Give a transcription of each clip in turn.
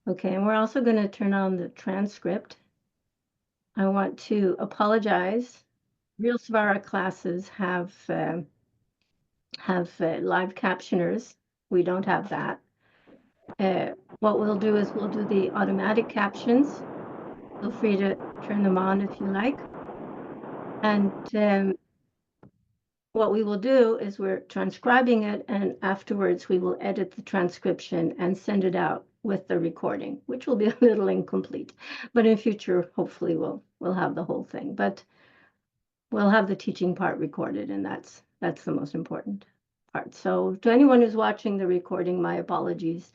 Okay, and we're also going to turn on the transcript. I want to apologize. Real Svara classes have live captioners. We don't have that. What we'll do is we'll do the automatic captions. Feel free to turn them on if you like. And what we will do is we're transcribing it, and afterwards we will edit the transcription and send it out with the recording, which will be a little incomplete. But in future, hopefully we'll have the whole thing. But we'll have the teaching part recorded, and that's the most important part. So to anyone who's watching the recording, my apologies.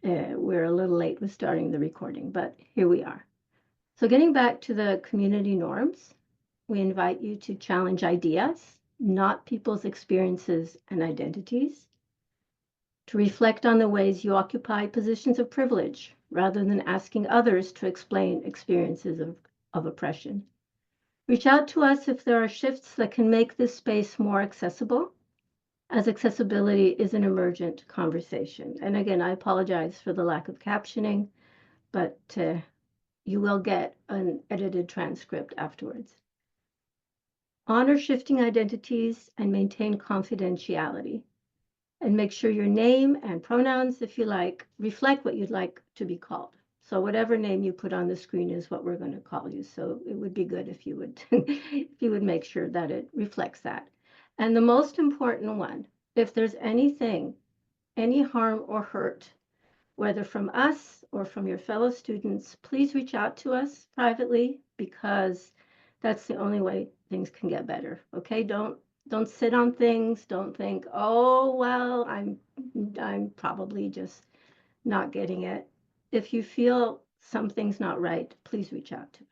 We're a little late with starting the recording, but here we are. So getting back to the community norms, we invite you to challenge ideas, not people's experiences and identities, to reflect on the ways you occupy positions of privilege rather than asking others to explain experiences of oppression. Reach out to us if there are shifts that can make this space more accessible, as accessibility is an emergent conversation. And again, I apologize for the lack of captioning, but you will get an edited transcript afterwards. Honor shifting identities and maintain confidentiality. And make sure your name and pronouns, if you like, reflect what you'd like to be called. So whatever name you put on the screen is what we're going to call you. So it would be good if you would if you would make sure that it reflects that. And the most important one, if there's anything, any harm or hurt, whether from us or from your fellow students, please reach out to us privately, because that's the only way things can get better. Okay, don't sit on things. Don't think, oh well, I'm probably just not getting it. If you feel something's not right, please reach out to us.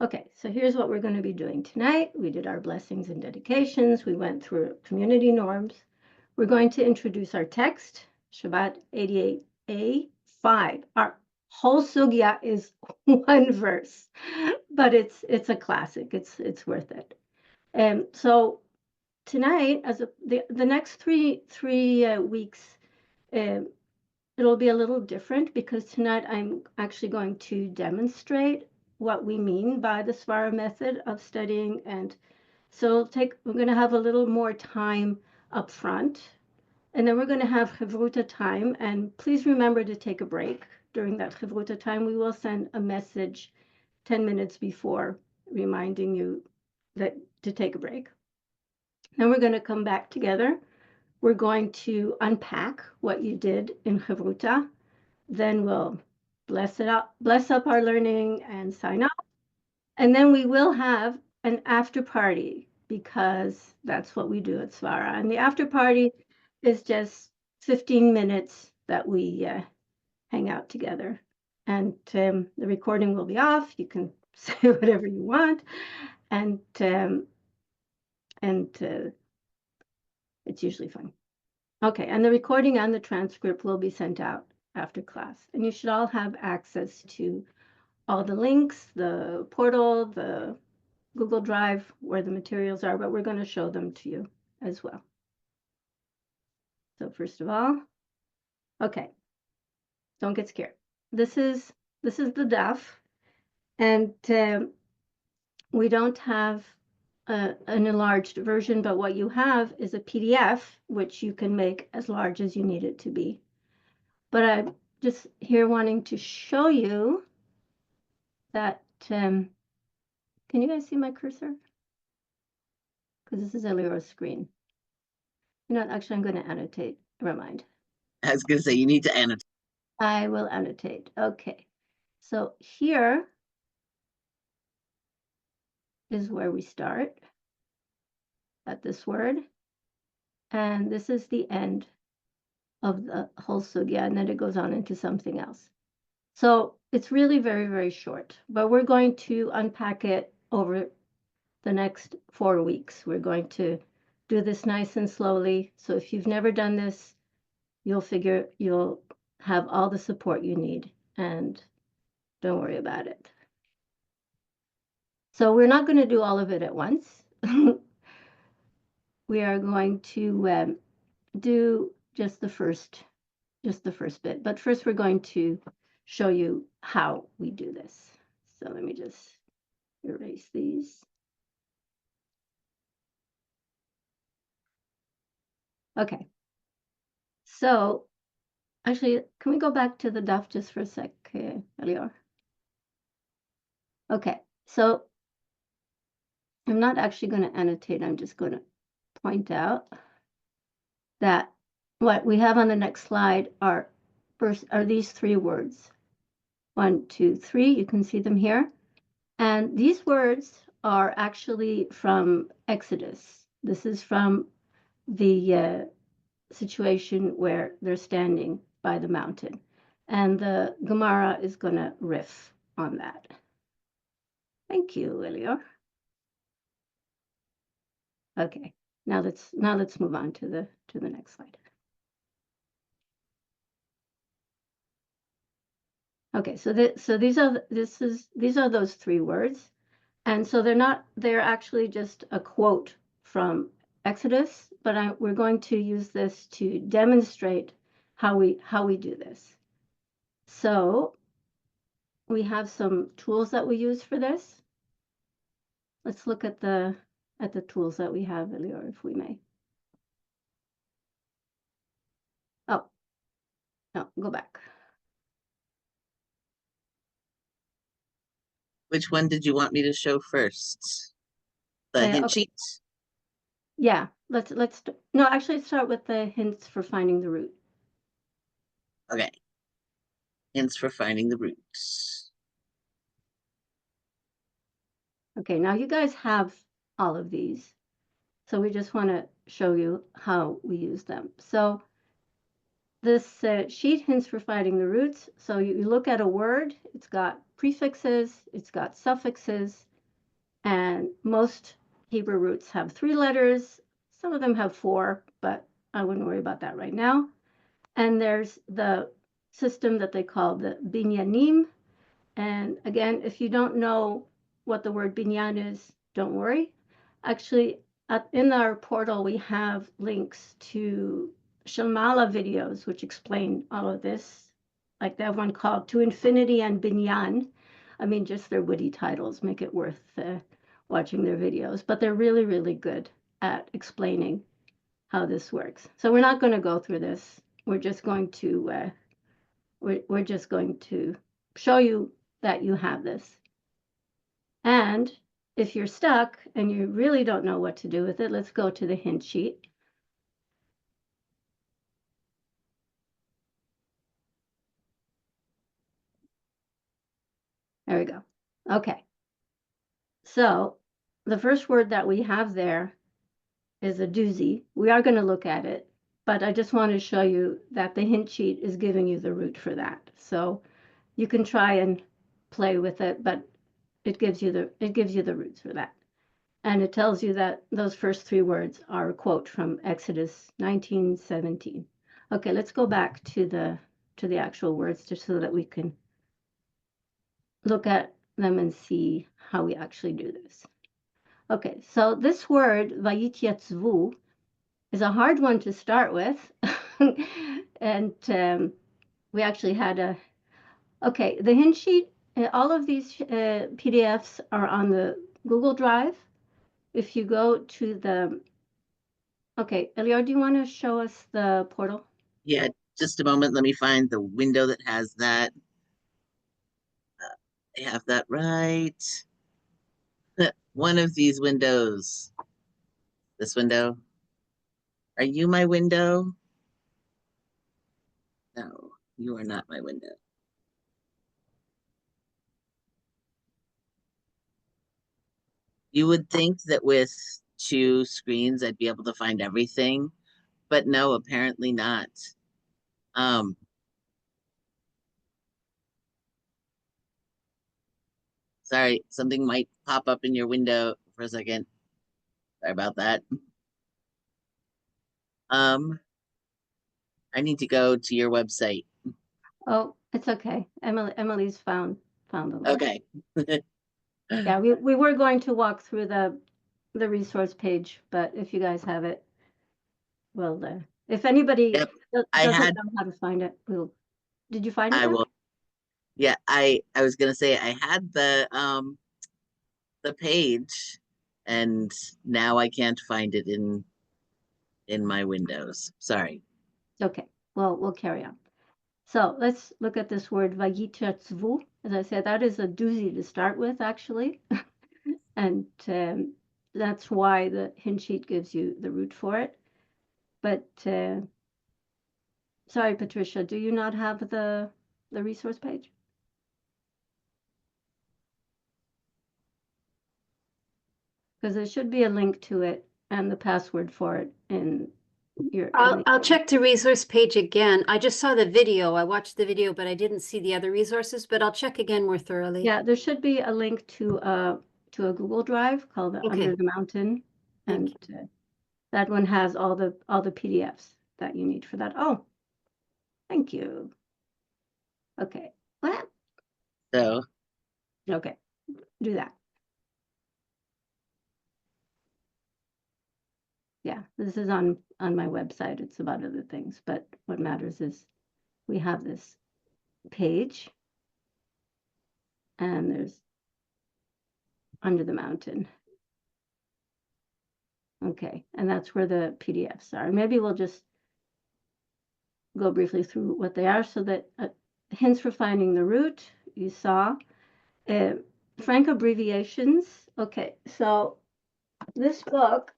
Okay, so here's what we're going to be doing tonight. We did our blessings and dedications. We went through community norms. We're going to introduce our text, Shabbat 88a5. Our whole sugya is one verse, but it's a classic. It's worth it. And so tonight, as the next three weeks, it'll be a little different, because tonight I'm actually going to demonstrate what we mean by the Svara method of studying. And so we're going to have a little more time up front, and then we're going to have Chavruta time. And please remember to take a break during that Chavruta time. We will send a message 10 minutes before reminding you that to take a break. Then we're going to come back together. We're going to unpack what you did in Chavruta. Then we'll bless up our learning and sign up. And then we will have an after party, because that's what we do at Svara. And the after party is just 15 minutes that we hang out together. And the recording will be off. You can say whatever you want. And it's usually fun. Okay, and the recording and the transcript will be sent out after class. And you should all have access to all the links, the portal, the Google Drive, where the materials are, but we're going to show them to you as well. So first of all, okay, don't get scared. This is the daf, and we don't have an enlarged version, but what you have is a PDF, which you can make as large as you need it to be. But I'm just here wanting to show you that, can you guys see my cursor? Because this is Eliro's screen. You know what, actually, I'm going to annotate. Never mind. I was going to say, you need to annotate. I will annotate. Okay. So here is where we start at this word. And this is the end of the whole sugya, and then it goes on into something else. So it's really very, very short, but we're going to unpack it over the next 4 weeks. We're going to do this nice and slowly. So if you've never done this, you'll have all the support you need, and don't worry about it. So we're not going to do all of it at once. we are going to do just the first bit. But first, we're going to show you how we do this. So let me just erase these. Okay. So actually, can we go back to the daf just for a sec, Elior? Okay. So I'm not actually going to annotate. I'm just going to point out that what we have on the next slide are these three words. 1, 2, 3. You can see them here. And these words are actually from Exodus. This is from the situation where they're standing by the mountain. And the Gemara is going to riff on that. Thank you, Elior. Okay, now let's move on to the next slide. Okay, so these are those three words, and so they're actually just a quote from Exodus, but we're going to use this to demonstrate how we do this. So we have some tools that we use for this. Let's look at the tools that we have, Elior, if we may. Oh, no, go back. Which one did you want me to show first? The hint Okay. sheet? Yeah, no, actually start with the hints for finding the root. Okay. Hints for finding the roots. Okay, now you guys have all of these. So we just want to show you how we use them. So this sheet hints for finding the roots. So you look at a word, it's got prefixes, it's got suffixes, and most Hebrew roots have 3 letters. Some of them have 4, but I wouldn't worry about that right now. And there's the system that they call the binyanim. And again, if you don't know what the word binyan is, don't worry. Actually, in our portal, we have links to Shalmala videos, which explain all of this. Like they have one called To Infinity and Binyan. I mean, just their witty titles make it worth watching their videos. But they're really, really good at explaining how this works. So we're not going to go through this. We're just going to we're just going to show you that you have this. And if you're stuck and you really don't know what to do with it, let's go to the hint sheet. There we go. Okay. So the first word that we have there is a doozy. We are going to look at it, but I just want to show you that the hint sheet is giving you the root for that. So you can try and play with it, but it gives you the roots for that. And it tells you that those first 3 words are a quote from Exodus 19:17. Okay, let's go back to the actual words just so that we can look at them and see how we actually do this. Okay, so this word, vayityatzvu, is a hard one to start with. And we actually had okay, the hint sheet, all of these PDFs are on the Google Drive. If you go to the, okay, Elior, do you want to show us the portal? Yeah, just a moment. Let me find the window that has that. I have that right. One of these windows. This window. Are you my window? No, you are not my window. You would think that with 2 screens, I'd be able to find everything, but no, apparently not. Sorry, something might pop up in your window for a second. Sorry about that. I need to go to your website. Oh, it's okay. Emily's found the link. Okay. Yeah, we were going to walk through the resource page, but if you guys have it, if anybody Yep, I doesn't had, know how to find it, did you find it I now? will, yeah, I was gonna say I had the page and now I can't find it in my windows. Sorry. Okay, well, we'll carry on. So let's look at this word vayitratzvu. As I said, that is a doozy to start with, actually. And that's why the hint sheet gives you the root for it. But sorry, Patricia, do you not have the resource page? Because there should be a link to it and the password for it in your. I'll check the resource page again. I just saw the video. I watched the video, but I didn't see the other resources, but I'll check again more thoroughly. Yeah, there should be a link to a Google Drive called Okay. Under the Mountain, Thank and that one has all the PDFs that you need for that. Oh, thank you. Okay. What? So Okay, do that. Yeah, this is on my website. It's about other things, but what matters is we have this page, and there's Under the Mountain. Okay, and that's where the PDFs are. Maybe we'll just go briefly through what they are so that hints for finding the root, you saw. Frank abbreviations. Okay, so this book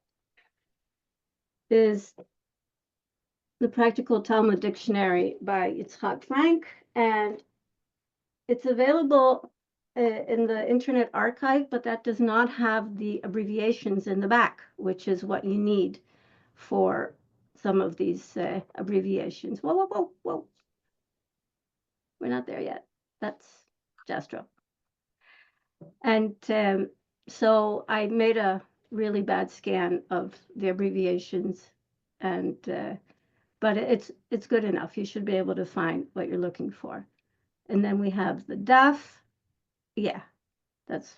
is the Practical Talmud Dictionary by Yitzhak Frank, and it's available in the Internet Archive, but that does not have the abbreviations in the back, which is what you need for some of these abbreviations. Whoa, whoa, whoa, whoa. We're not there yet. That's Jastro. And so I made a really bad scan of the abbreviations, and but it's good enough. You should be able to find what you're looking for. And then we have the daf. Yeah, that's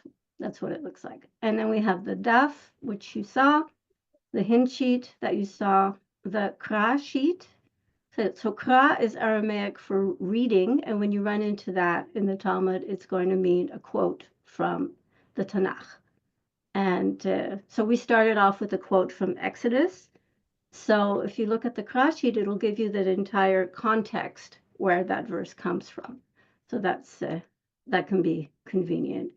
what it looks like. And then we have the daf, which you saw, the hint sheet that you saw, the kra sheet. So kra is Aramaic for reading, and when you run into that in the Talmud, it's going to mean a quote from the Tanakh. And so we started off with a quote from Exodus. So if you look at the kra sheet, it'll give you that entire context where that verse comes from. So that can be convenient.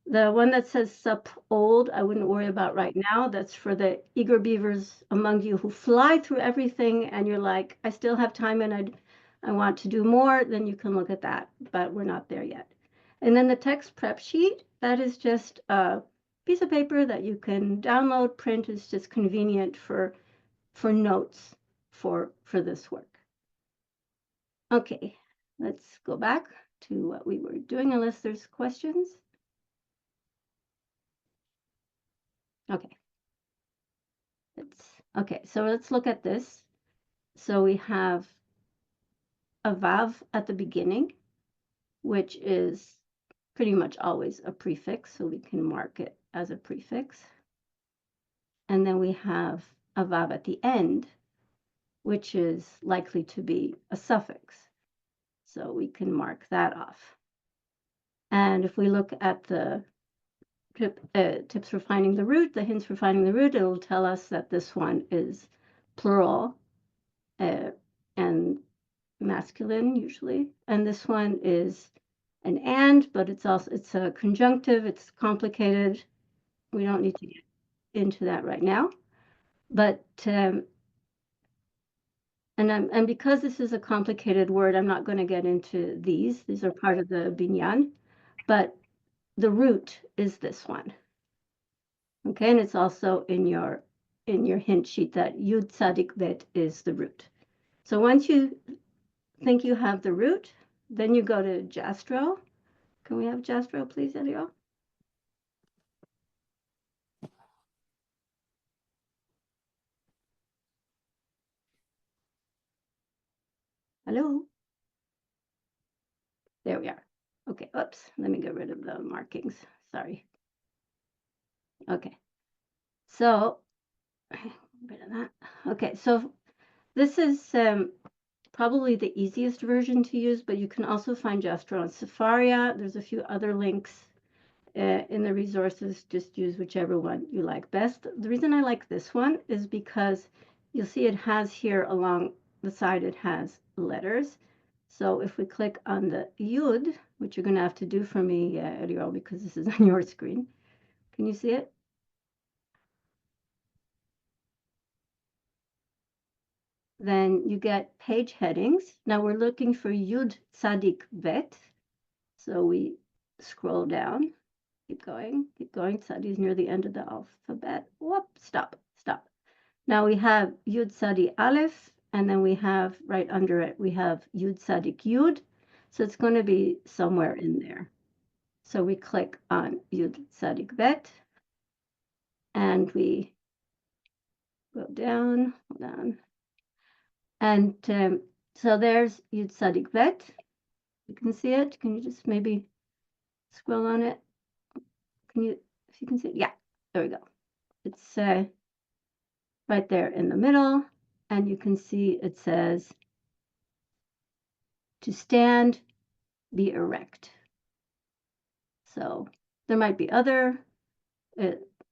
The one that says sup old, I wouldn't worry about right now. That's for the eager beavers among you who fly through everything and you're like, I still have time and I want to do more, then you can look at that, but we're not there yet. And then the text prep sheet, that is just a piece of paper that you can download, print. Is just convenient for notes for this work. Okay, let's go back to what we were doing unless there's questions. Okay. Okay, so let's look at this. So we have a vav at the beginning, which is pretty much always a prefix, so we can mark it as a prefix. And then we have a vav at the end, which is likely to be a suffix. So we can mark that off. And if we look at the tips for finding the root, the hints for finding the root, it'll tell us that this one is plural and masculine usually. And this one is an and, but it's a conjunctive. It's complicated. We don't need to get into that right now. But and because this is a complicated word, I'm not going to get into these. These are part of the binyan, but the root is this one. Okay, and it's also in your hint sheet that Yud Tzadik Bet is the root. So once you think you have the root, then you go to Jastro. Can we have Jastro, please, Elio? Hello? There we are. Okay, oops, let me get rid of the markings. Sorry. Okay, so rid of that. Okay, so This is probably the easiest version to use, but you can also find Jestro on Safaria. There's a few other links in the resources. Just use whichever one you like best. The reason I like this one is because you'll see it has here along the side, it has letters. So if we click on the Yud, which you're going to have to do for me, Ariel, because this is on your screen. Can you see it? Then you get page headings. Now we're looking for Yud Tzadik Bet. So we scroll down, keep going. Tzadi is near the end of the alphabet. Whoop, stop. Now we have Yud Tzadi Aleph, and then we have right under it, we have Yud Tzadik Yud. So it's going to be somewhere in there. So we click on Yud Tzadik Bet, and we go down, hold on. And so there's Yud Tzadik Bet. You can see it. Can you just maybe scroll on it? Can you, if you can see it? Yeah, there we go. It's right there in the middle, and you can see it says to stand, be erect. So there might be other.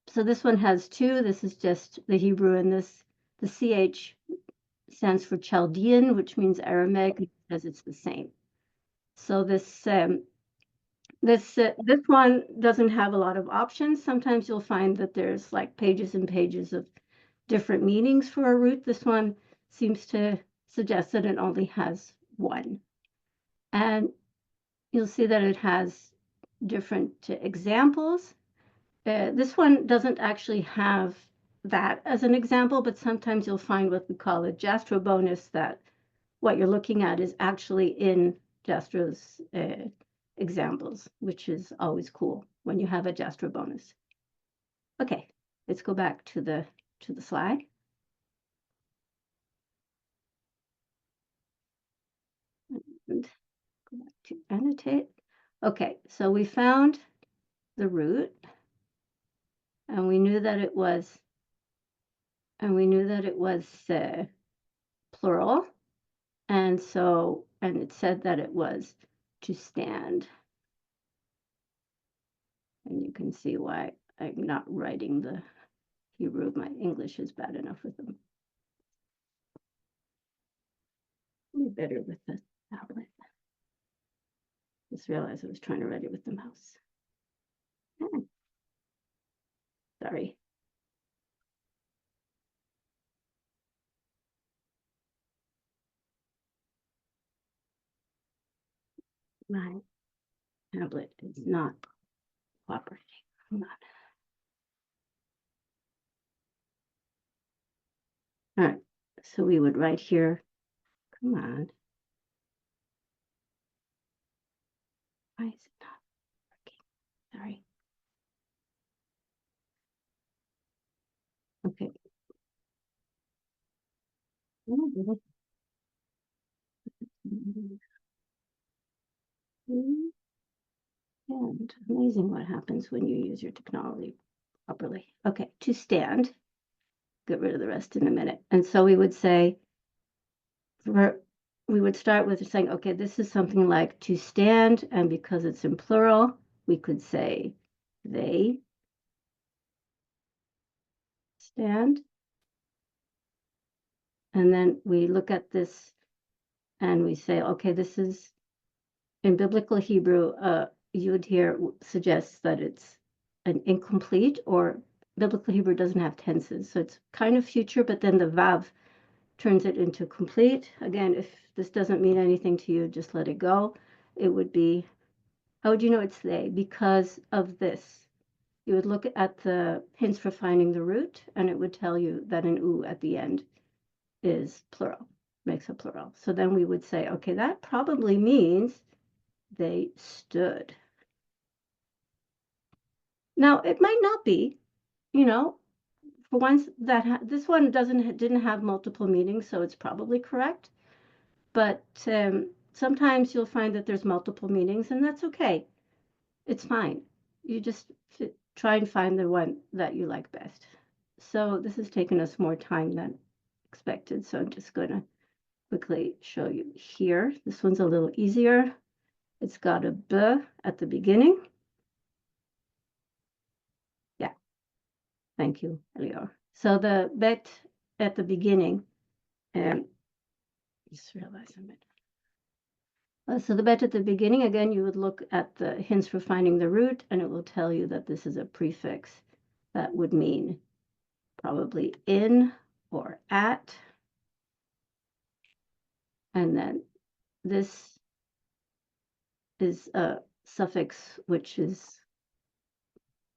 So this one has two. This is just the Hebrew, and this, the CH stands for Chaldean, which means Aramaic, because it's the same. So this one doesn't have a lot of options. Sometimes you'll find that there's like pages and pages of different meanings for a root. This one seems to suggest that it only has one. And you'll see that it has different examples. This one doesn't actually have that as an example, but sometimes you'll find what we call a Jestro bonus, that what you're looking at is actually in Jestro's examples, which is always cool when you have a Jestro bonus. Okay, let's go back to the slide. And go back to annotate. Okay, so we found the root, and we knew that it was, plural, and so, and it said that it was to stand. And you can see why I'm not writing the Hebrew. My English is bad enough with them. Maybe better with the tablet. Just realized I was trying to write it with the mouse. Sorry. My tablet is not cooperating. Hold on. All right, so we would write here, come on. Why is it not working? Sorry. Okay. And amazing what happens when you use your technology properly. Okay, to stand. Get rid of the rest in a minute. And so we would say, we would start with saying, okay, this is something like to stand, and because it's in plural, we could say they stand. And then we look at this and we say, okay, this is in biblical Hebrew, Yud here suggests that it's an incomplete, or biblical Hebrew doesn't have tenses. So it's kind of future, but then the Vav turns it into complete. Again, if this doesn't mean anything to you, just let it go. It would be, how would you know it's they? Because of this. You would look at the hints for finding the root, and it would tell you that an U at the end is plural, makes a plural. So then we would say, okay, that probably means they stood. Now, it might not be, you know, for once that this one didn't have multiple meanings, so it's probably correct. But sometimes you'll find that there's multiple meanings, and that's okay. It's fine. You just try and find the one that you like best. So this has taken us more time than expected. So I'm just going to quickly show you here. This one's a little easier. It's got a B at the beginning. Yeah. Thank you, Elior. So the bet at the beginning, and just realize a minute. So the bet at the beginning, again, you would look at the hints for finding the root, and it will tell you that this is a prefix that would mean probably in or at. And then this is a suffix which is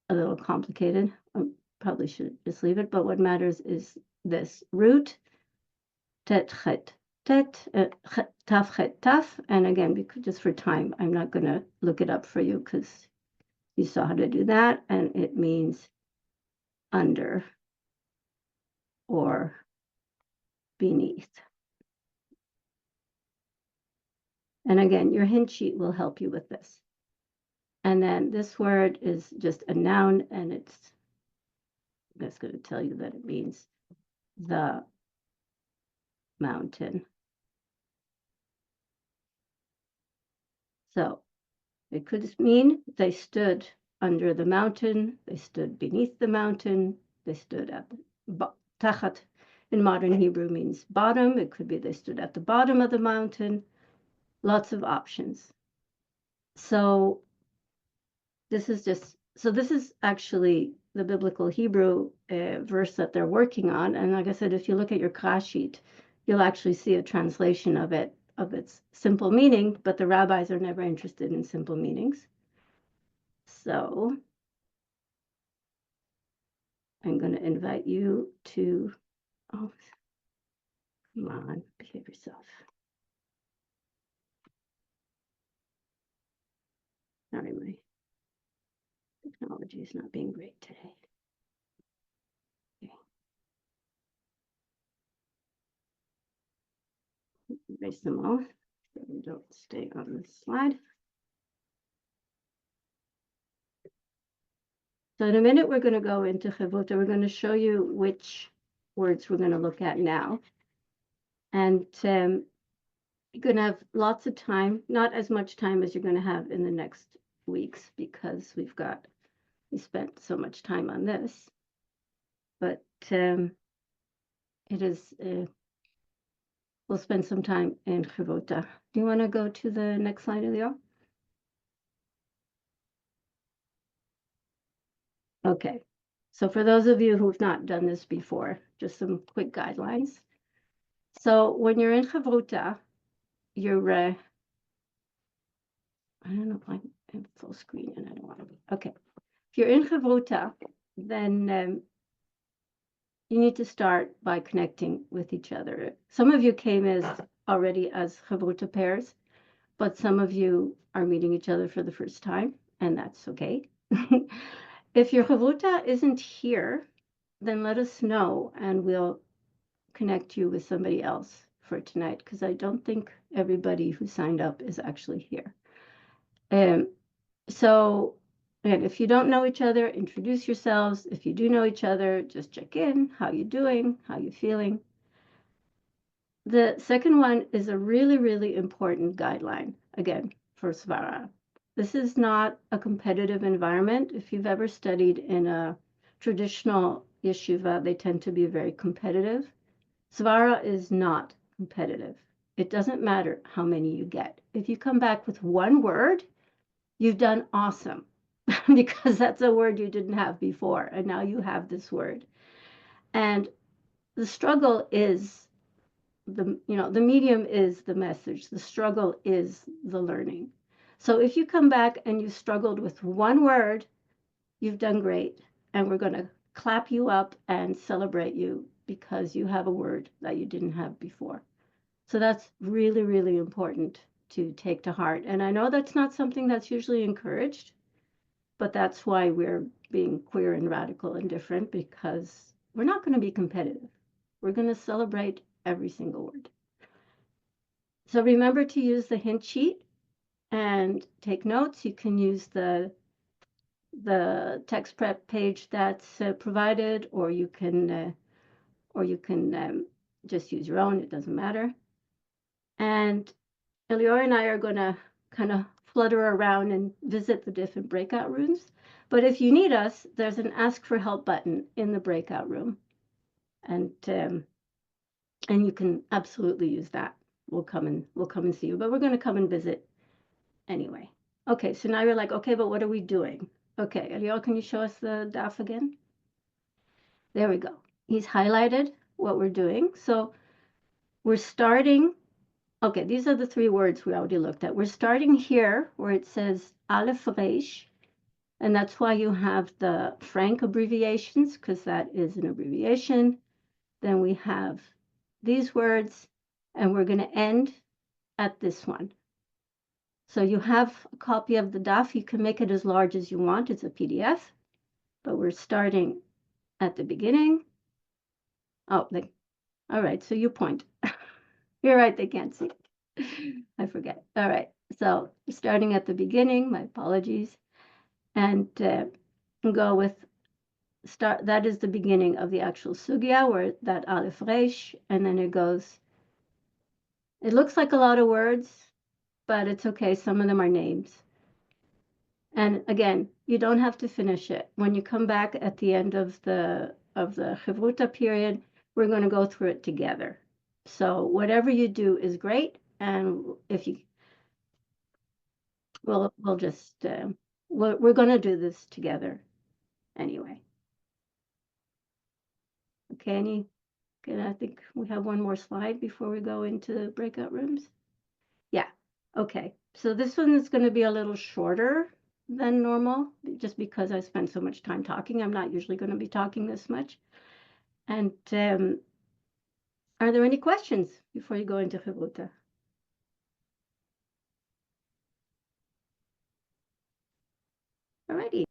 a little complicated. I probably should just leave it, but what matters is this root, tet, chet, tet, taf, chet, taf. And again, because just for time, I'm not going to look it up for you because you saw how to do that. And it means under or beneath. And again, your hint sheet will help you with this. And then this word is just a noun, and it's that's going to tell you that it means the mountain. So it could mean they stood under the mountain, they stood beneath the mountain, they stood at the tachat in modern Hebrew means bottom. It could be they stood at the bottom of the mountain. Lots of options. So this is actually the biblical Hebrew verse that they're working on. And like I said, if you look at your class sheet, you'll actually see a translation of its simple meaning, but the rabbis are never interested in simple meanings. So I'm going to invite you to, oh, come on, behave yourself. Sorry, my technology is not being great today. Okay. Erase them all so they don't stay on this slide. So in a minute, we're going to go into Chavota. We're going to show you which words we're going to look at now. And you're going to have lots of time, not as much time as you're going to have in the next weeks because we spent so much time on this. But it is, we'll spend some time in Chavota. Do you want to go to the next slide, Elio? Okay. So for those of you who've not done this before, just some quick guidelines. So when you're in Chavota, you're, I don't know if I'm in full screen and I don't want to be, okay. If you're in Chavota, then you need to start by connecting with each other. Some of you came already as Chavota pairs, but some of you are meeting each other for the first time, and that's okay. If your Chavota isn't here, then let us know and we'll connect you with somebody else for tonight, because I don't think everybody who signed up is actually here. So, and if you don't know each other, introduce yourselves. If you do know each other, just check in. How you doing? How you feeling? The second one is a really, really important guideline, again, for Svara. This is not a competitive environment. If you've ever studied in a traditional yeshiva, they tend to be very competitive. Svara is not competitive. It doesn't matter how many you get. If you come back with one word, you've done awesome because that's a word you didn't have before, and now you have this word. And the struggle is the medium is the message. The struggle is the learning. So if you come back and you struggled with one word, you've done great, and we're going to clap you up and celebrate you because you have a word that you didn't have before. So that's really, really important to take to heart. And I know that's not something that's usually encouraged, but that's why we're being queer and radical and different, because we're not going to be competitive. We're going to celebrate every single word. So remember to use the hint sheet and take notes. You can use the text prep page that's provided, or you can just use your own, it doesn't matter. And Elior and I are going to kind of flutter around and visit the different breakout rooms. But if you need us, there's an ask for help button in the breakout room. And you can absolutely use that. We'll come and see you, but we're going to come and visit anyway. Okay, so now you're like, okay, but what are we doing? Okay, Elior, can you show us the DAF again? There we go. He's highlighted what we're doing. So we're starting, okay, these are the three words we already looked at. We're starting here where it says Aleph Reish, and that's why you have the Frank abbreviations, because that is an abbreviation. Then we have these words, and we're going to end at this one. So you have a copy of the DAF. You can make it as large as you want. It's a PDF, but we're starting at the beginning. Oh, all right, so you point. You're right, they can't see. I forget. All right, so starting at the beginning, my apologies, and go with start. That is the beginning of the actual sugya, where that Aleph Reish, and then it goes. It looks like a lot of words, but it's okay. Some of them are names. And again, you don't have to finish it. When you come back at the end of the Chevruta period, we're going to go through it together. So whatever you do is great, and if you, we'll just we're going to do this together anyway. Okay, I think we have one more slide before we go into the breakout rooms. Yeah. Okay. So this one is going to be a little shorter than normal, just because I spent so much time talking. I'm not usually going to be talking this much. And are there any questions before you go into Chevruta? Alrighty.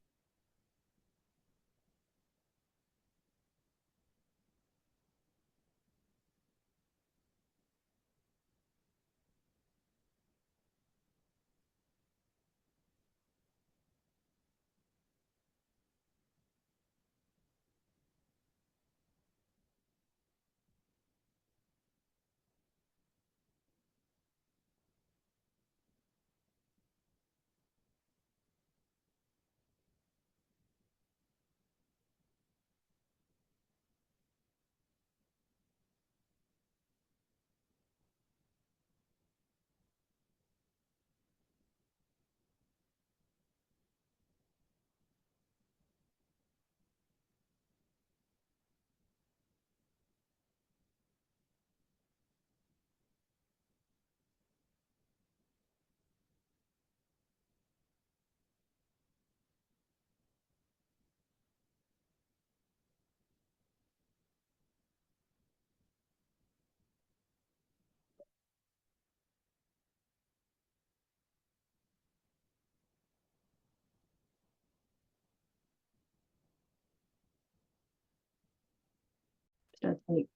Okay.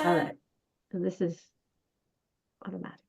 All right. So this is automatic.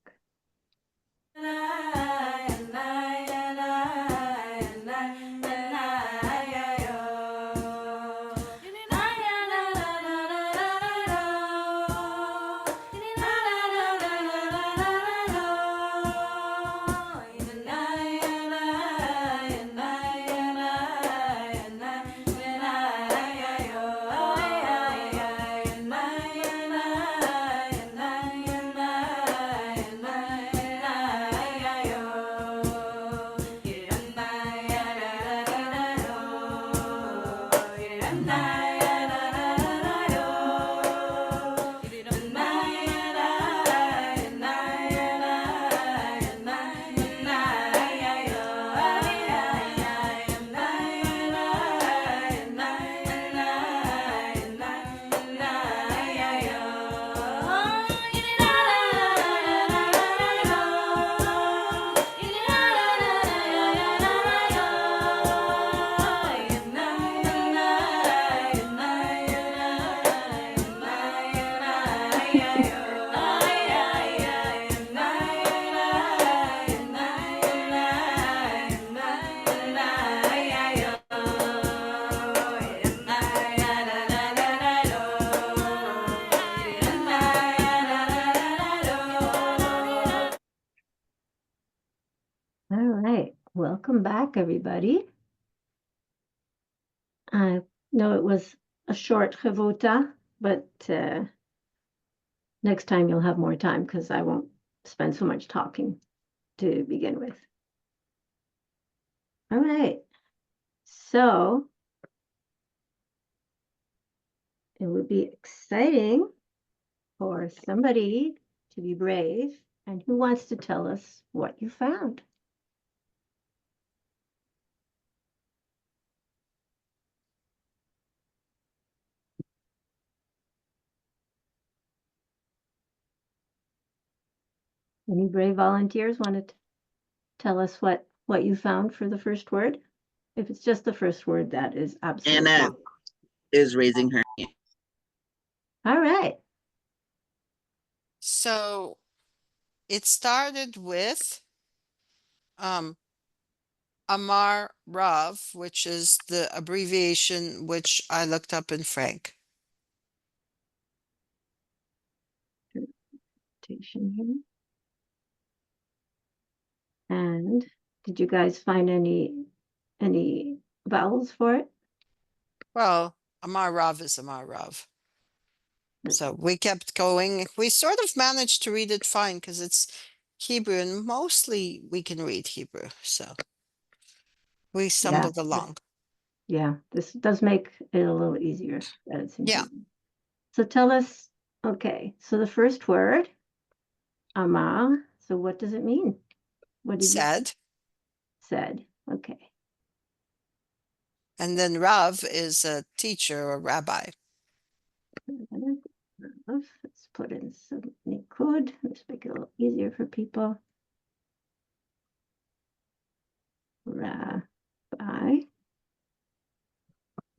All right, welcome back, everybody. I know it was a short chavruta, but next time you'll have more time because I won't spend so much talking to begin with. All right, so it would be exciting for somebody to be brave. And who wants to tell us what you found? Any brave volunteers want to tell us what you found for the first word? If it's just the first word, that is absolutely Anna is raising her hand. all right. So it started with Amar Rav, which is the abbreviation which I looked up in Frank. Here. And did you guys find any vowels for it? Well, Amar Rav is Amar Rav. So we kept going. We sort of managed to read it fine because it's Hebrew and mostly we can read Hebrew. So we stumbled along. Yeah, this does make it a little easier that it's in Yeah. Hebrew. So tell us, okay, so the first word, Amar, so what does it mean? What did you Said. said? Okay. And then Rav is a teacher or rabbi. Let's put in some Nikud. Let's make it a little easier for people. Rabbi.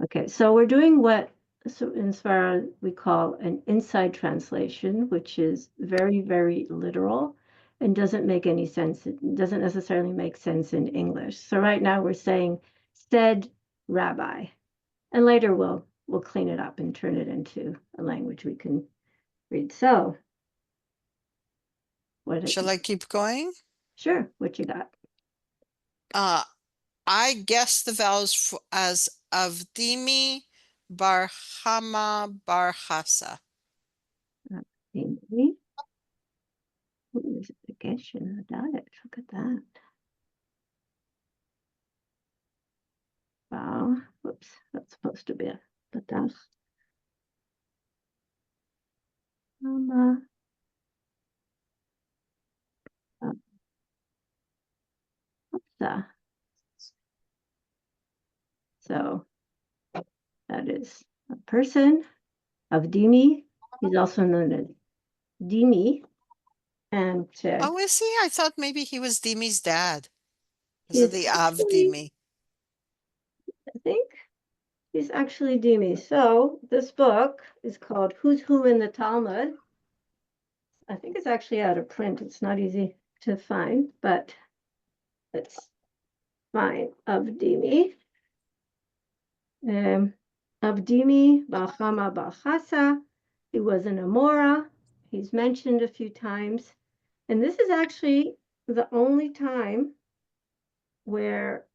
Okay, so we're doing what so in Svara we call an inside translation, which is very, very literal and doesn't make any sense. It doesn't necessarily make sense in English. So right now we're saying said rabbi, and later we'll clean it up and turn it into a language we can read. So what? Shall I keep going? Sure, what you got? I guess the vowels as Avdimi Bar Hama Bar Hasa. Amy. There's a Gesh in the Dalet. Look at that. Wow. Whoops. That's supposed to be a Patach. So that is a person of Dimi. He's also known as Dimi. And Oh, is he? I thought maybe he was Dimi's dad. Is he's it the actually, Avdimi? I think he's actually Dimi. So this book is called Who's Who in the Talmud. I think it's actually out of print. It's not easy to find, but it's fine. Avdimi. Avdimi Balchama Balchasa. He was an Amora. He's mentioned a few times. And this is actually the only time where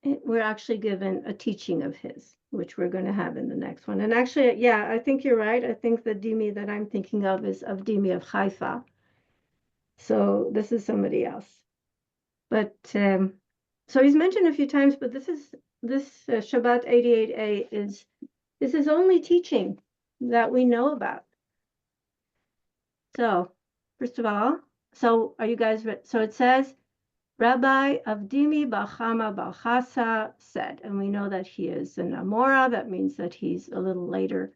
we're actually given a teaching of his, which we're going to have in the next one. And actually, yeah, I think you're right. I think the Dimi that I'm thinking of is Avdimi of Haifa. So this is somebody else. But so he's mentioned a few times, but this Shabbat 88a is his only teaching that we know about. So first of all, so are you guys ready? So it says, Rabbi Avdimi Balchama Balchasa said, and we know that he is an Amora. That means that he's a little later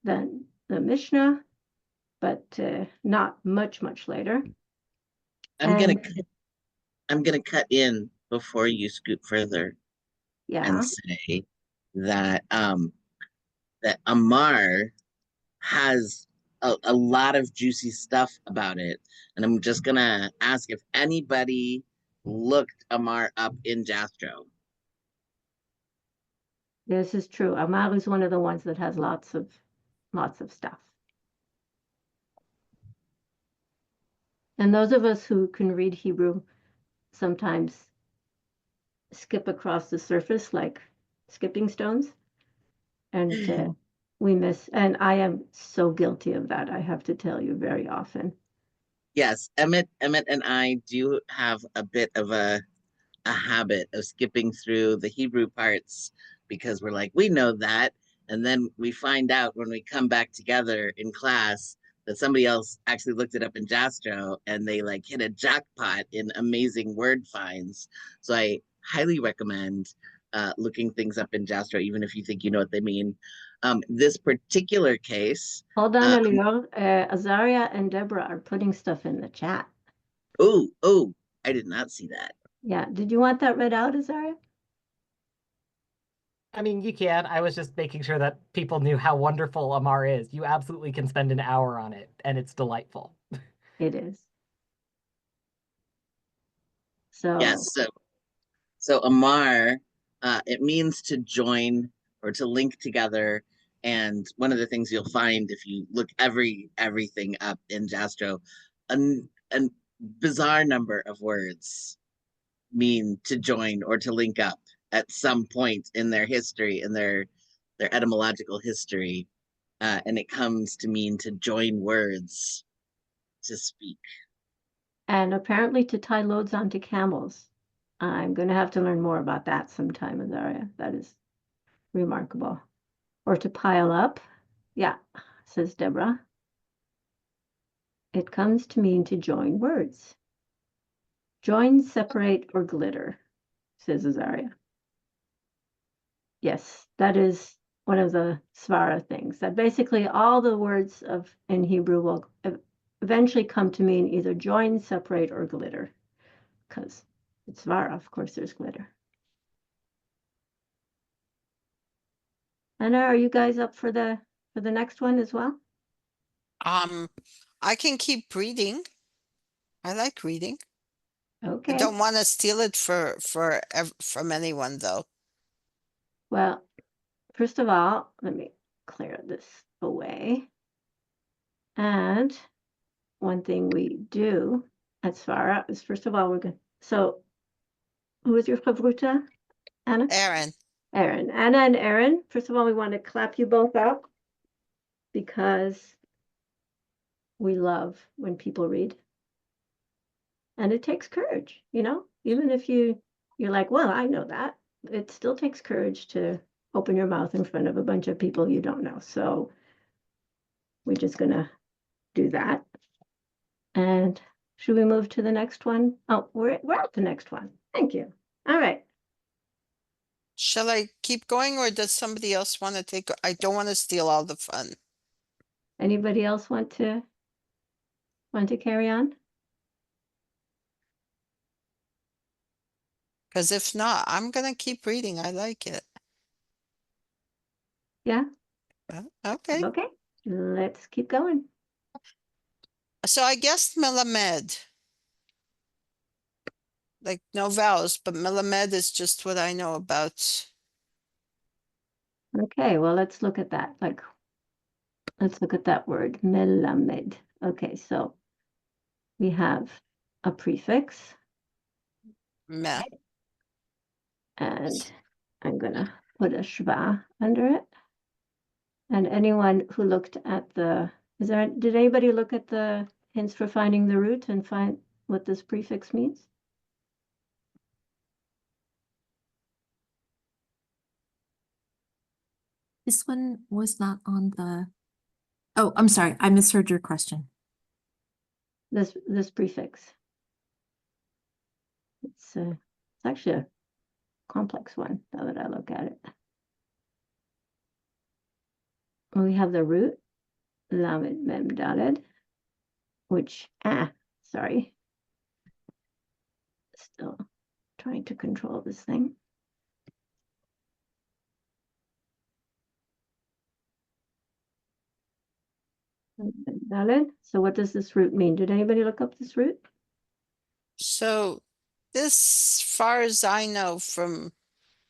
than the Mishnah, but not much later. I'm gonna cut in before you scoot further and say that that Amar has a lot of juicy stuff about it. And I'm just gonna ask if anybody looked Amar up in Jastro. This is true. Amar is one of the ones that has lots of stuff. And those of us who can read Hebrew sometimes skip across the surface like skipping stones. And we miss, and I am so guilty of that, I have to tell you, very often. Yes, Emmett and I do have a bit of a habit of skipping through the Hebrew parts because we're like, we know that. And then we find out when we come back together in class that somebody else actually looked it up in Jastro and they like hit a jackpot in amazing word finds. So I highly recommend looking things up in Jastro, even if you think you know what they mean. This particular case, Hold on, Elior. Azaria and Deborah are putting stuff in the chat. oh, I did not see that. Yeah, did you want that read out, Azaria? I mean, you can. I was just making sure that people knew how wonderful Amar is. You absolutely can spend an hour on it, and it's delightful. It is. So, Yes, so Amar, it means to join or to link together. And one of the things you'll find if you look everything up in Jastro, a bizarre number of words mean to join or to link up at some point in their history, in their etymological history. And it comes to mean to join words to speak. and apparently to tie loads onto camels. I'm going to have to learn more about that sometime, Azaria. That is remarkable. Or to pile up. Yeah, says Deborah. It comes to mean to join words. Join, separate, or glitter, says Azaria. Yes, that is one of the Svara things, that basically all the words in Hebrew will eventually come to mean either join, separate, or glitter. Because it's Svara, of course, there's glitter. Anna, are you guys up for the next one as well? I can keep reading. I like reading. I Okay. don't want to steal it from anyone though. Well, first of all, let me clear this away. And one thing we do at Svara is, first of all, we're going to, so who is your chavruta, Anna? Aaron, Aaron. Anna and Aaron, first of all, we want to clap you both up because we love when people read. And it takes courage, even if you're like, well, I know that. It still takes courage to open your mouth in front of a bunch of people you don't know. So we're just going to do that. And should we move to the next one? Oh, we're at the next one. Thank you. All right. shall I keep going or does somebody else want to take? I don't want to steal all the fun. Anybody else want to carry on? Because if not, I'm gonna keep reading. I like it. Yeah. Okay. Okay. Let's keep going. So I guess Melamed. Like no vowels, but Melamed is just what I know about. Okay, well, let's look at that. Let's look at that word, melamed. Okay, so we have a prefix, Me. and I'm gonna put a shva under it. And anyone who looked at did anybody look at the hints for finding the root and find what this prefix means? This one was not on the. Oh, I'm sorry. I misheard your question. This prefix. It's actually a complex one now that I look at it. We have the root, lamed mem daled, which, sorry. Still trying to control this thing. Daled. So what does this root mean? Did anybody look up this root? So this, far as I know from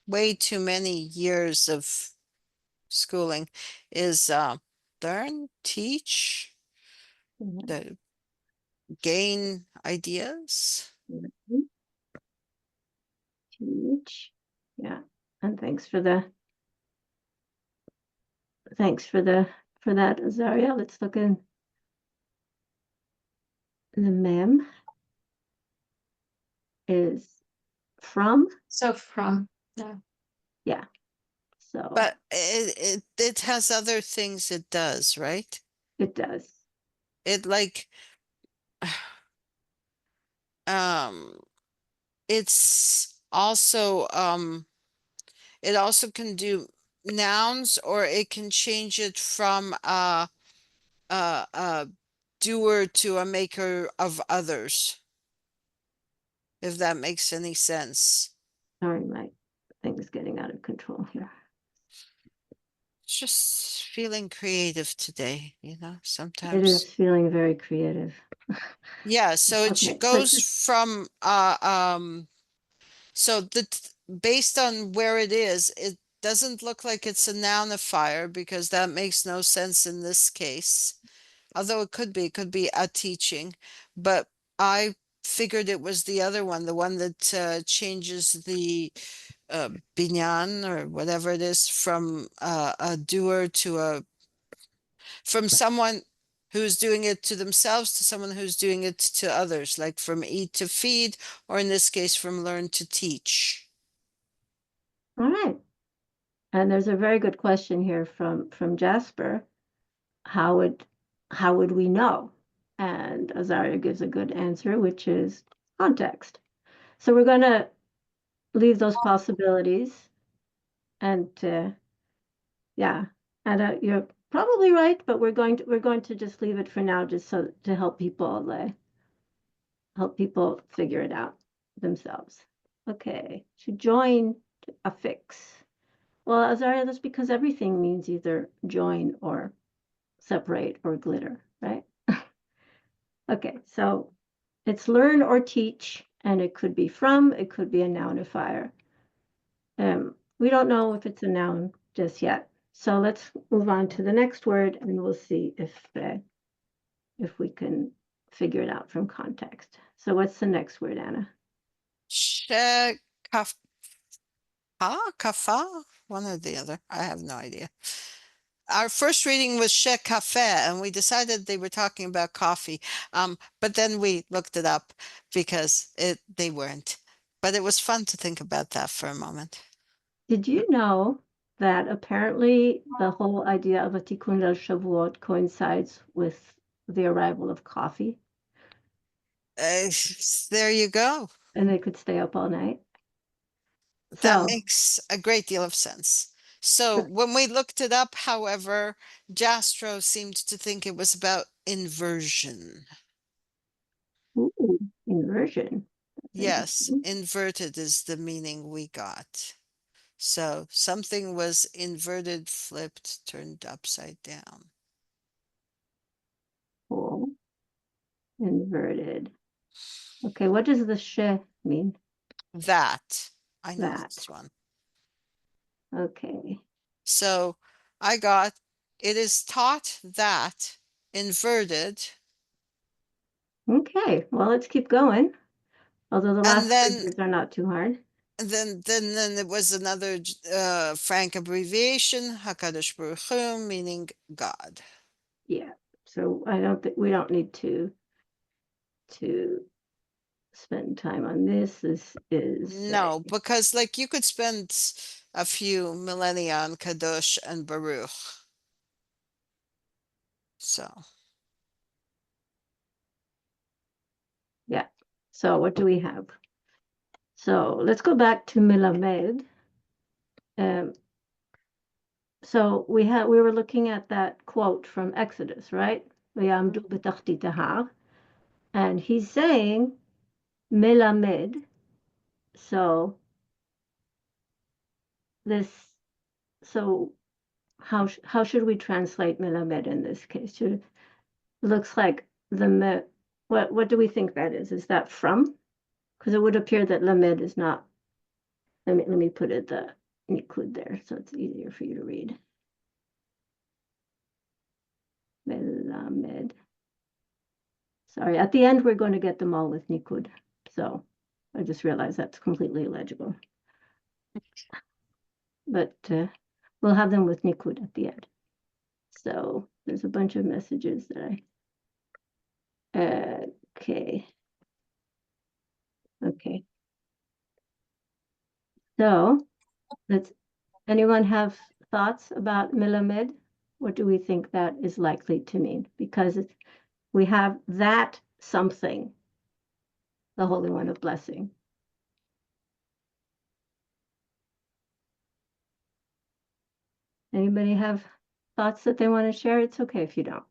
way too many years of schooling, is learn, teach, Mhm. the gain ideas. Mhm. much. Yeah, and thanks for that, Azaria. Let's look in the mem is from, So from, yeah. So But it has other things it does, right? it does. It like it's also it also can do nouns, or it can change it from a doer to a maker of others. If that makes any sense. Sorry, my thing's getting out of control here. Just feeling creative today, you know, It sometimes. is feeling very creative. Yeah, so it Okay, but goes just- from so based on where it is, it doesn't look like it's a nounifier because that makes no sense in this case. Although it could be a teaching, but I figured it was the other one, the one that changes the binyan or whatever it is from a doer to from someone who's doing it to themselves to someone who's doing it to others, like from eat to feed, or in this case, from learn to teach. All right. And there's a very good question here from Jasper. How would we know? And Azaria gives a good answer, which is context. So we're going to leave those possibilities, and yeah, and you're probably right, but we're going to just leave it for now, just so to help people figure it out themselves. Okay, to join, to affix. Well, Azaria, that's because everything means either join or separate or glitter, right? Okay, so it's learn or teach, and it could be from, it could be a nounifier. We don't know if it's a noun just yet. So let's move on to the next word, and we'll see if we can figure it out from context. So what's the next word, Anna? Kafa, one or the other. I have no idea. Our first reading was cafe, and we decided they were talking about coffee. But then we looked it up because they weren't. But it was fun to think about that for a moment. Did you know that apparently the whole idea of a Tikkun Leil Shavuot coincides with the arrival of coffee, There you go. and they could stay up all night? That So makes a great deal of sense. So when we looked it up, however, Jastrow seemed to think it was about inversion. ooh, inversion. That's Yes, interesting. inverted is the meaning we got. So something was inverted, flipped, turned upside down. Cool. Inverted. Okay, what does the she mean? That, I know That. this one. Okay. So I got, it is taught that inverted, Okay, well, let's keep going. Although the and last then pages are not too hard. then it was another frank abbreviation, Hakadosh Baruch Hu, meaning God. Yeah. So I don't think we don't need to spend time on this. This is No, because like you could spend a few millennia on Kadosh and Baruch. So yeah. So what do we have? So let's go back to Milamed. So we were looking at that quote from Exodus, right? V'yamdu b'tachtit hahar. And he's saying Melamed. So how should we translate Melamed in this case? Looks like what do we think that is? Is that from? Because it would appear that Lamed is not. Let me put it the Nikud there so it's easier for you to read. Melamed. Sorry, at the end we're going to get them all with Nikud. So I just realized that's completely illegible. But we'll have them with Nikud at the end. So there's a bunch of messages that okay. Okay. So anyone have thoughts about Melamed? What do we think that is likely to mean? Because we have that something, the Holy One of Blessing. Anybody have thoughts that they want to share? It's okay if you don't.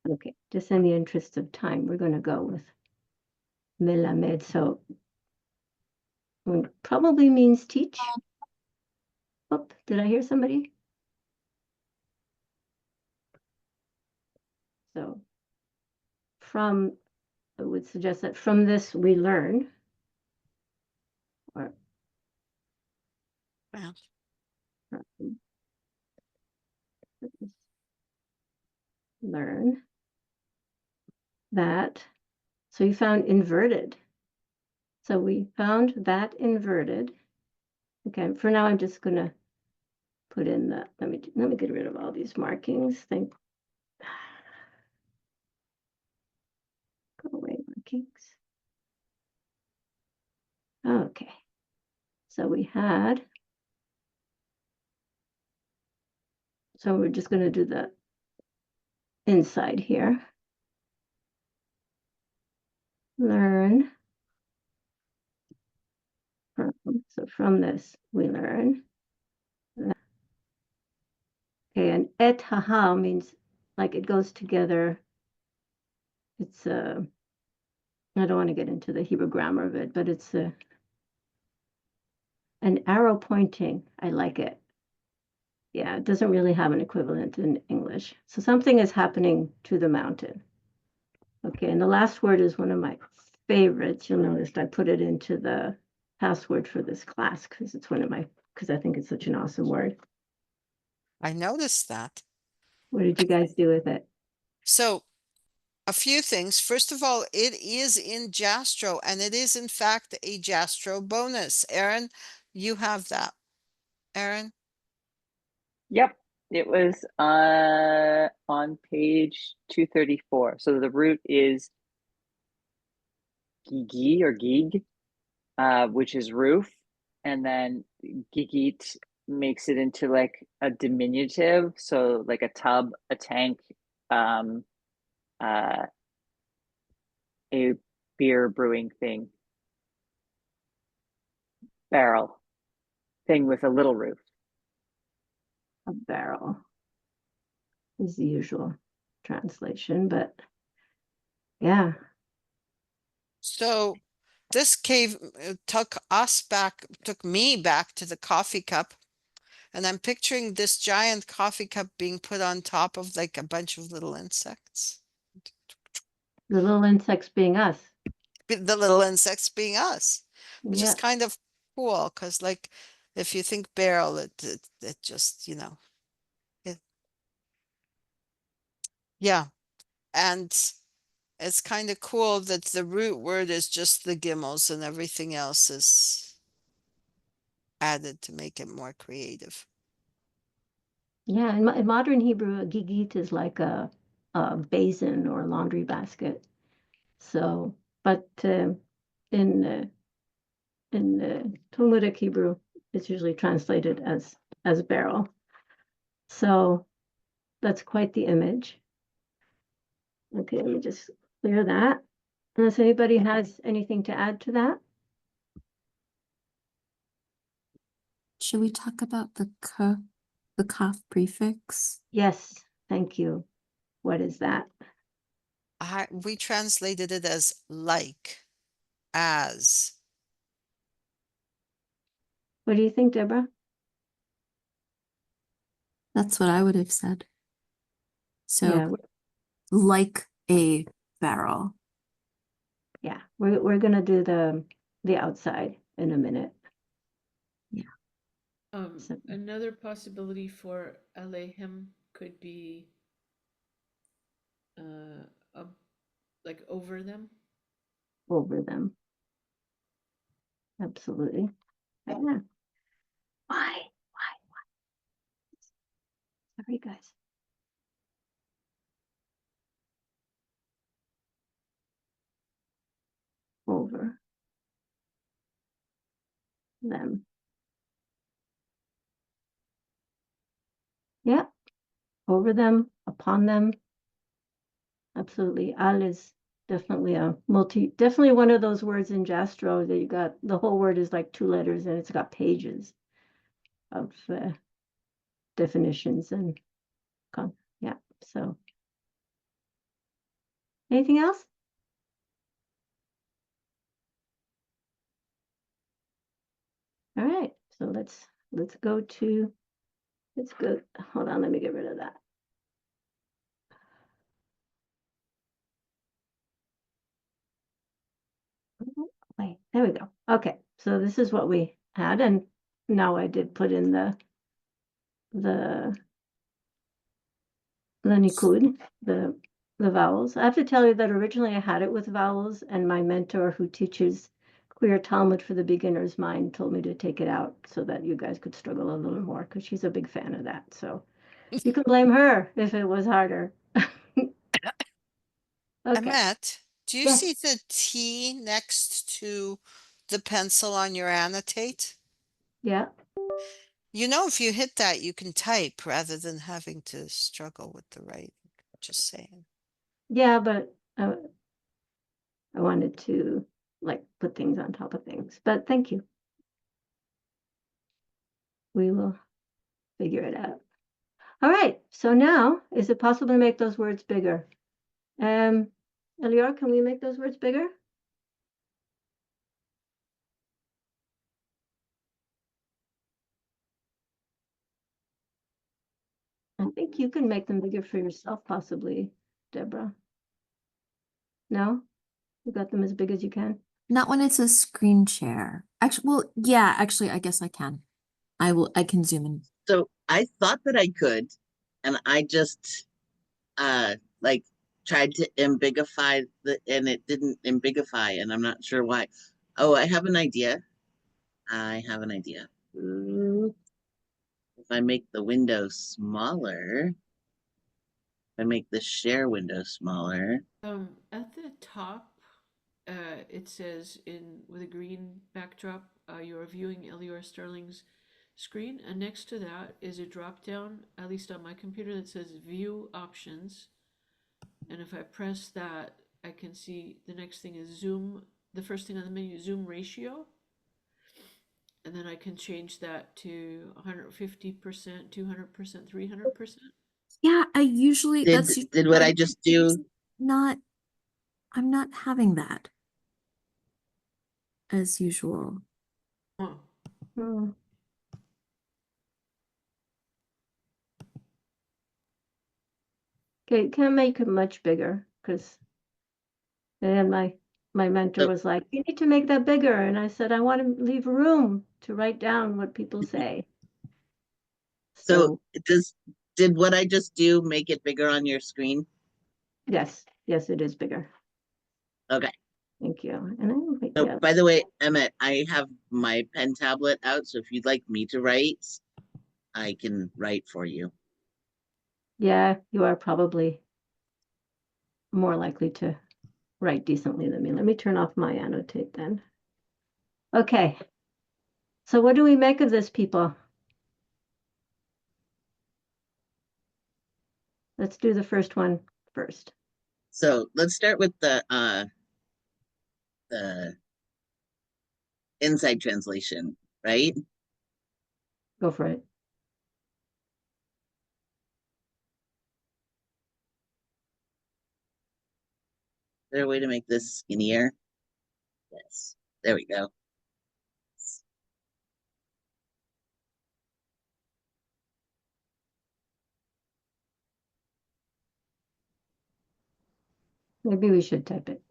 Okay, just in the interest of time, we're going to go with Melamed. So probably means teach. Oh, did I hear somebody? So I would suggest that from this we learn. Or Yeah. learn that. So you found inverted. So we found that inverted. Okay, for now I'm just gonna put in the, let me get rid of all these markings. Go away markings. Okay, so we had, so we're just gonna do the inside here. Learn. So from this we learn. Okay, and et haha means like it goes together. It's I don't want to get into the Hebrew grammar of it, but it's an arrow pointing. I like it. Yeah, it doesn't really have an equivalent in English. So something is happening to the mountain. Okay, and the last word is one of my favorites. You'll notice I put it into the password for this class because I think it's such an awesome word. I noticed that. What did you guys do with it? So a few things. First of all, it is in Jastro, and it is in fact a Jastro bonus. Aaron, you have that. Aaron? Yep, it was on page 234. So the root is gigi or gig, which is roof, and then gigit makes it into like a diminutive, so like a tub, a tank, a beer brewing thing, barrel thing with a little roof. A barrel is the usual translation, but yeah. So this took me back to the coffee cup. And I'm picturing this giant coffee cup being put on top of like a bunch of little insects. The little insects being us. The little insects being us, which Yeah. is kind of cool because like if you think barrel, it just, yeah. And it's kind of cool that the root word is just the gimels and everything else is added to make it more creative. Yeah, in modern Hebrew, a gigit is like a basin or a laundry basket. So, but in Talmudic Hebrew, it's usually translated as barrel. So that's quite the image. Okay, let me just clear that. Unless anybody has anything to add to that. Should we talk about the kaf prefix? Yes, thank you. What is that? We translated it as like, as. What do you think, Deborah? That's what I would have said. So Yeah, like a barrel. yeah, we're gonna do the outside in a minute. So- Another possibility for Alehem could be like over them. over them. Absolutely. Yeah. Why? Sorry, guys. Over them. Yeah. Over them, upon them. Absolutely. Al is definitely definitely one of those words in Jastro that you got, the whole word is like 2 letters and it's got pages of definitions and yeah. So anything else? All right. So let's go, hold on, let me get rid of that. Wait, there we go. Okay, so this is what we had, and now I did put in the Nikud, the vowels. I have to tell you that originally I had it with vowels, and my mentor who teaches Queer Talmud for the beginner's mind told me to take it out so that you guys could struggle a little more, because she's a big fan of that. So you can blame her if it was harder. Okay. Annette, do you Yes. see the T next to the pencil on your annotate? Yeah. You know, if you hit that, you can type rather than having to struggle with the writing. Just saying. Yeah, but I wanted to like put things on top of things. But thank you. We will figure it out. All right. So now, is it possible to make those words bigger? Elior, can we make those words bigger? I think you can make them bigger for yourself, possibly, Deborah. No? You got them as big as you can? Not when it's a screen share. Actually, well, yeah, actually, I guess I can. I can zoom in. So I thought that I could, and I just like tried to ambigify and it didn't ambigify, and I'm not sure why. Oh, I have an idea. If I make the window smaller, if I make the share window smaller. At the top, it says with a green backdrop, you're viewing Elior Sterling's screen, and next to that is a drop down, at least on my computer, that says View Options. And if I press that, I can see the next thing is Zoom. The first thing on the menu, Zoom Ratio. And then I can change that to 150%, 200%, 300%. Yeah, I usually Did what I just do? Not, I'm not having that as usual. Oh, Hmm. Okay, can I make it much bigger? Because then my mentor So- was like, you need to make that bigger. And I said, I want to leave room to write down what people say. So did what I just do make it bigger on your screen? Yes, it is bigger. Okay. Thank you. And I will make So the by the way, Emmett, I have my pen tablet out, so if you'd like me to write, I can write for you. Yeah, you are probably more likely to write decently than me. Let me turn off my annotate then. Okay. So what do we make of this, people? Let's do the first one first. So let's start with the inside translation, right? Go for it. Is there a way to make this skinnier? Yes. There we go. Maybe we should type it.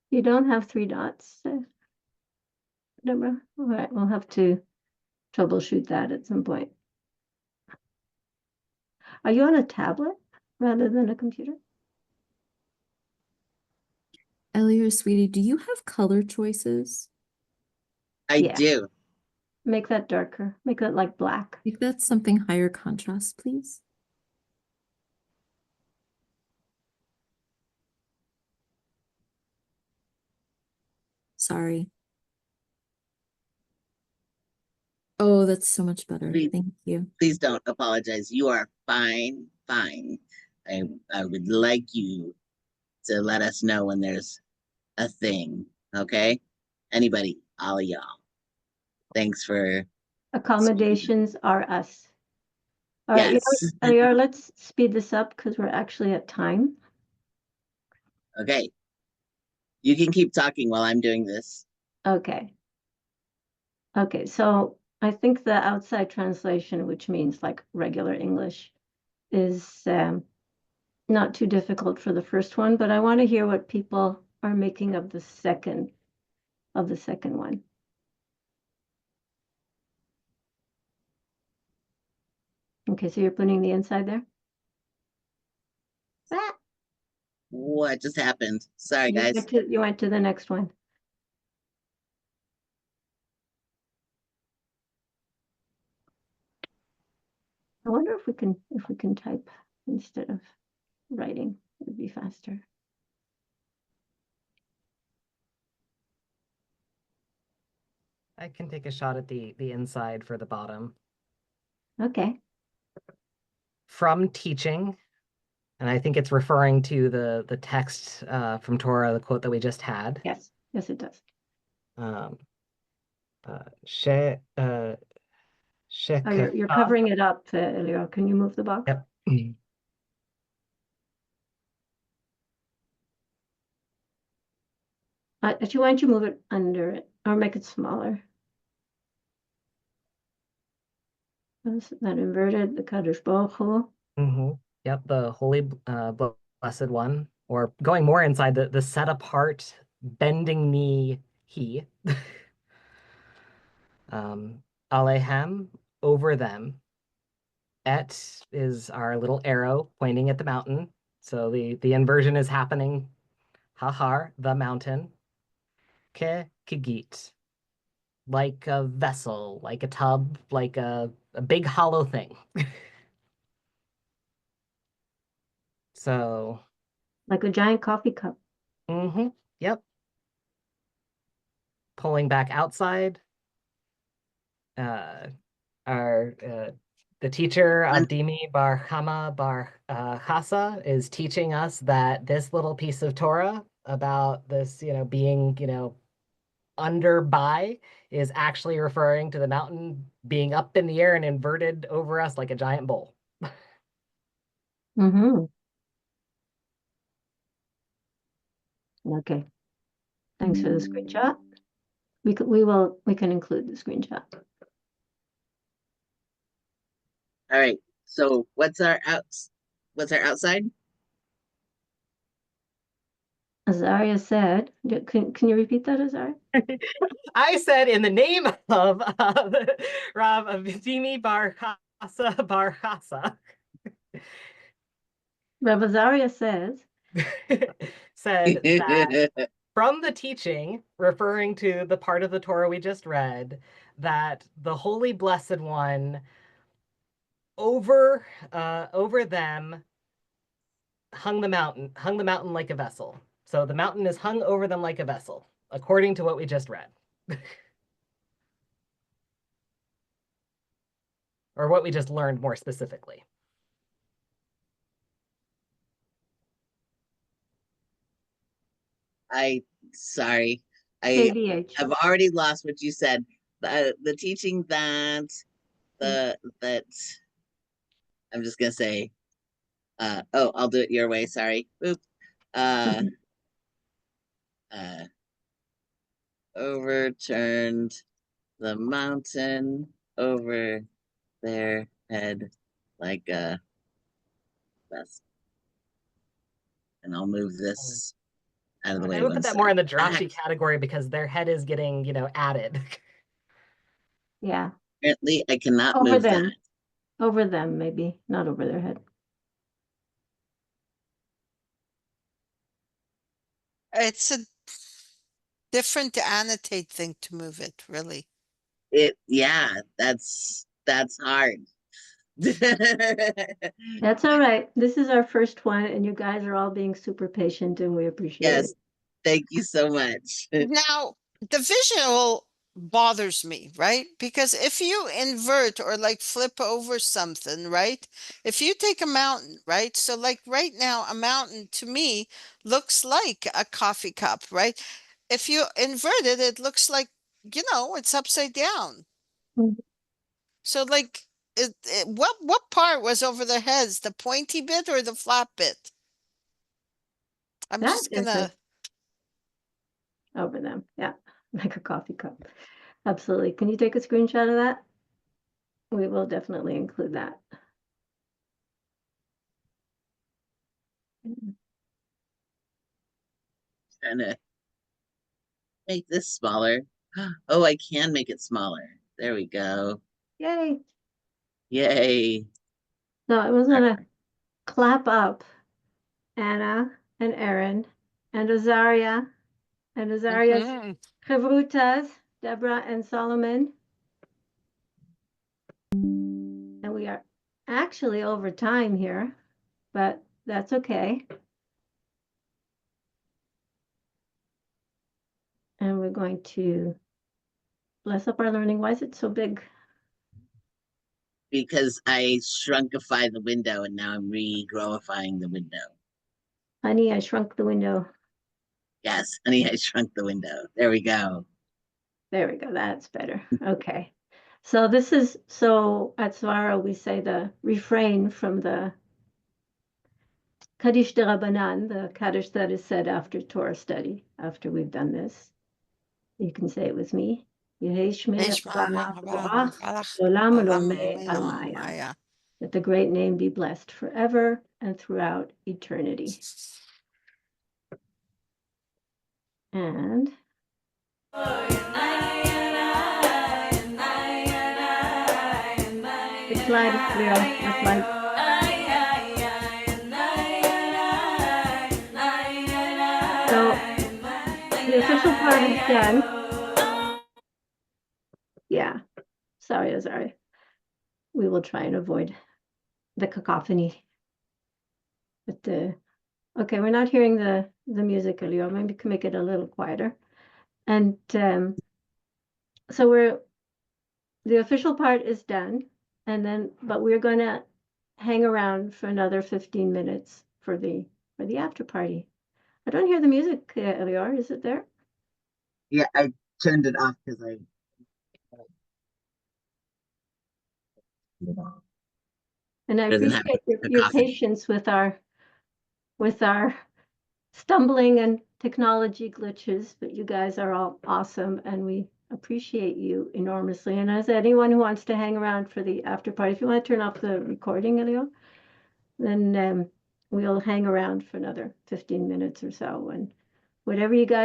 You don't have 3 dots, Deborah? All right, we'll have to troubleshoot that at some point. Are you on a tablet rather than a computer? Ellie or Sweetie, do you have color choices? I Yeah. do. Make that darker. Make that like black. Make that something higher contrast, please. Sorry. Oh, that's so much better. Please. Thank you. Please don't apologize. You are fine, fine. I would like you to let us know when there's a thing, okay? Anybody, all of y'all. Thanks for Accommodations are us. All right, yes. Elior, let's speed this up because we're actually at time. Okay. You can keep talking while I'm doing this. Okay. Okay, so I think the outside translation, which means like regular English, is not too difficult for the first one, but I want to hear what people are making of the second one. Okay, so you're putting the inside there? Ah, What just happened? Sorry, you guys. went to the next one. I wonder if we can type instead of writing. It would be faster. I can take a shot at the inside for the bottom. Okay. From teaching, and I think it's referring to the text from Torah, the quote that we just had. Yes. Yes, it does. She, Oh, you're covering it up, Elior. Can you move the box? Yep. Actually, why don't you move it under it or make it smaller? That inverted, the Kadosh Baruch Hu. Yep, the Holy Blessed One, or going more inside, the set apart, bending knee he. Alehem, over them. Et is our little arrow pointing at the mountain. So the inversion is happening. Hahar, the mountain. Ke kigit, like a vessel, like a tub, like a big hollow thing. So, Like a giant coffee cup. yep. Pulling back outside. The teacher Abdimi Bar Chama Bar Chasa is teaching us that this little piece of Torah about this, being, under by is actually referring to the mountain being up in the air and inverted over us like a giant bowl. Okay. Thanks for the screenshot. We can include the screenshot. All right. So what's our outside? Azaria said, can you repeat that, Azaria? I said in the name of Rav Avdimi Bar Chasa Bar Chasa. Rav Azaria said that from the teaching, referring to the part of the Torah we just read, that the Holy Blessed One over them hung the mountain like a vessel. So the mountain is hung over them like a vessel, according to what we just read. Or what we just learned more specifically. Sorry. KBH. I've already lost what you said. The teaching that I'm just gonna say, I'll do it your way. Sorry. Oop. Overturned the mountain over their head like a vessel. And I'll move this out of the way. I would put that more in the Drashi category because their head is getting, added. Yeah. Apparently, I cannot Over move them. that. Over them, maybe, not over their head. It's a different to annotate thing to move it, really. Yeah, that's hard. That's all right. This is our first one, and you guys are all being super patient, and we appreciate Yes, it. thank you so much. Now, the visual bothers me, right? Because if you invert or like flip over something, right? If you take a mountain, right? So like right now, a mountain to me looks like a coffee cup, right? If you invert it, it looks like, it's upside down. Mhm. So like what part was over their heads? The pointy bit or the flat bit? I'm That just is gonna over them. Yeah, like a coffee cup. Absolutely. Can you take a screenshot of that? We will definitely include that. Trying to make this smaller. Oh, I can make it smaller. There we go. Yay. Yay. So I was gonna clap up Anna and Erin and Azaria and Azaria's Mhm. Chevrutas, Deborah and Solomon. And we are actually over time here, but that's okay. And we're going to bless up our learning. Why is it so big? Because I shrunkify the window and now I'm regrowifying the window. Honey, I shrunk the window. Yes, honey, I shrunk the window. There we go. There we go. That's better. Okay. So this is, so at Svara, we say the refrain from the Kaddish de Rabbanan, the Kaddish that is said after Torah study, after we've done this. You can say it with me. Yehei Shmei HaKadosh Baruch Olam Lo Almaya. That the great name be blessed forever and throughout eternity. And the slide is clear. The slide. So the official part is done. Yeah. Sorry. We will try and avoid the cacophony. But okay, we're not hearing the music, Elio. Maybe we can make it a little quieter. And so the official part is done, but we're gonna hang around for another 15 minutes for the after party. I don't hear the music, Elior. Is it there? Yeah, I turned it off because I. And I Doesn't have appreciate the your coffee. patience with our stumbling and technology glitches, but you guys are all awesome and we appreciate you enormously. And as anyone who wants to hang around for the after party, if you want to turn off the recording, Elio, then we'll hang around for another 15 minutes or so. And whatever you guys